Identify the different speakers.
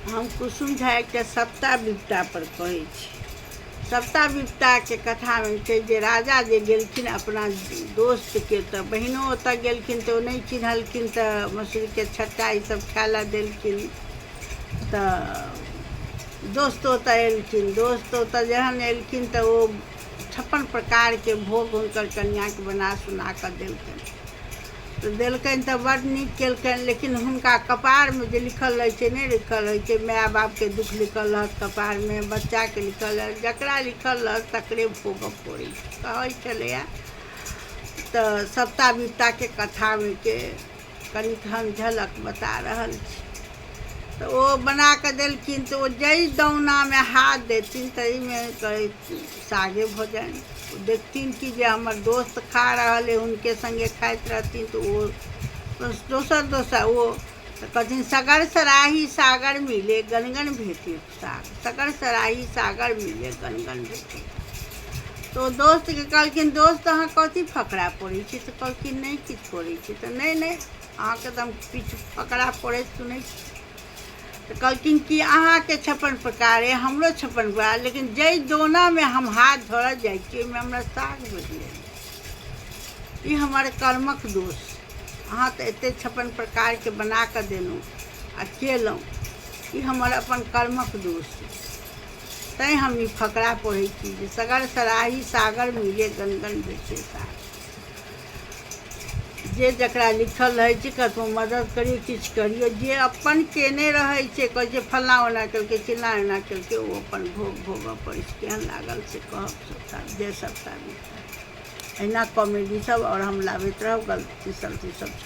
Speaker 1: हम कुसुम झाय के सप्ता विपता पर कहै छी। सप्ता विपता के कथा में छै जे राजा जे गेलखिन अपना दोस्त के, तो बहिनो ओतऽ गेलखिन तो नहीं चिन्हलखिन, तो मसूरी के छट्टा ई सब खाय ला देलखिन। तो दोस्त ओतऽ एलखिन, दोस्त ओतऽ जहन एलखिन तो वो 56 प्रकार के भोग हुनकर कन्या के बना सुना कर देलखिन। तो देलकनि तो बड़ नीक केलकनि, लेकिन हुनका कपार में जे लिखल रहे छै नहीं लिखल रहे छै, माय बाप के दुख लिखल रहत कपार में, बच्चा के लिखल रहत, जकरा लिखल रहत तकरे भोगऽ पड़ै छै कहै छलैया। तो सप्ता विपता के कथा में के कनिक हम झलक बता रहल छी। तो वो बना के देलखिन, तो वो जई दौना में हाथ देथिन तई में सागे भोजन देखथिन कि जे हमर दोस्त खा रहल है, उनके संगे खाइत रहथिन। तो वो दोसर वो कहथिन सगर सराही सागर मिले गनगन भेटे साग, सगर सराही सागर मिले गनगन भेटे। तो दोस्त के कहलखिन दोस्त अहाँ कथी फकरा पड़ै छी? तो कहलखिन नहीं किछु पड़ै छी। तो नहीं अहाँ के तो हम किछु फकरा पड़े सुनै छी। तो कहलखिन कि अहाँ के 56 प्रकार है, हमरो 56 प्रकार, लेकिन जई दोना में हम हाथ धरऽ जाइ छियै में हमरा साग भेटलै, ई हमर कर्मक दोष। अहाँ तो एते 56 प्रकार के बना के देलहुँ आ केलहुँ, ई हमर अपन कर्मक दोष। तैं हम ई फकरा पढ़ै छी जे सगर सराही सागर मिले गनगन भेटे साग। जे जकरा लिखल रहे छै कतौ मदद करियो, किछु करियो, जे अपन केने रहे छै कहै छै फल्लाँ ओना केलकै चिल्लाँ ओना केलकै, ओ अपन भोग भोगऽ पड़ै छै। केहन लागल से कहब सबटा जे सबटा अहिना कॉमेडी सब और हम लाबैत रहब, गलती सलती सब।